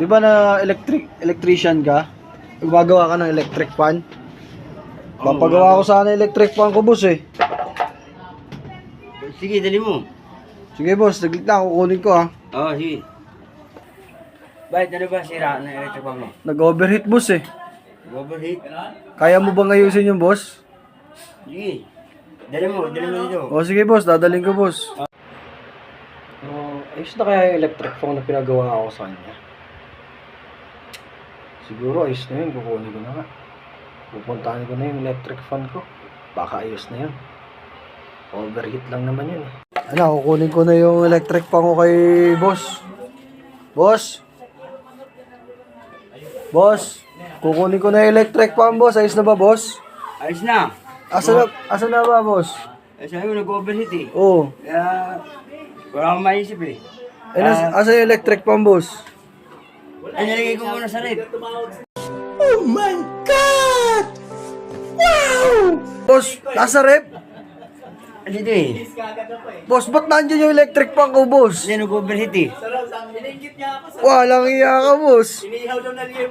Di ba na electrician ka? Gumagawa ka ng electric fan? Papagawa ko sana electric fan ko, boss eh. Sige, dali mo. Sige, boss. Naglit na. Kukunin ko, ha. Oo, sige. Bakit ano ba sira na electric fan mo? Nag-overheat, boss eh. Overheat? Kaya mo bang ayusin yung boss? Sige. Dali mo dito. O sige, boss. Dadaling ko, boss. Ayos na kaya yung electric fan na pinagawa ko sa kanya. Siguro ayos na yun. Kukunin ko na nga. Pupuntahan ko na yung electric fan ko. Baka ayos na yun. Overheat lang naman yun eh. Ano, kukunin ko na yung electric fan ko kay boss. Boss! Boss! Kukunin ko na yung electric fan, boss. Ayos na ba, boss? Ayos na. Asa na ba, boss? Sabi mo nag-overheat eh. Oo. Kaya wala akong maisip eh. Asa yung electric fan, boss? Ay, nalagay ko muna sa rep. Oh my God! Wow! Boss, nasa rep? Dito eh. Boss, ba't nandiyan yung electric fan ko, boss? Hindi nag-overheat eh. Walang iya ka, boss.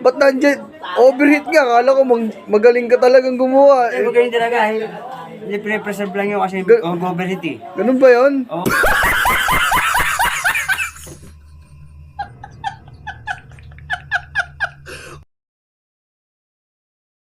Ba't nandiyan? Overheat nga. Kala ko magaling ka talagang gumawa. Ay, magaling talaga eh. Hindi pre-preserve lang yun kasi mag-overheat eh. Ganun ba yun? Oo.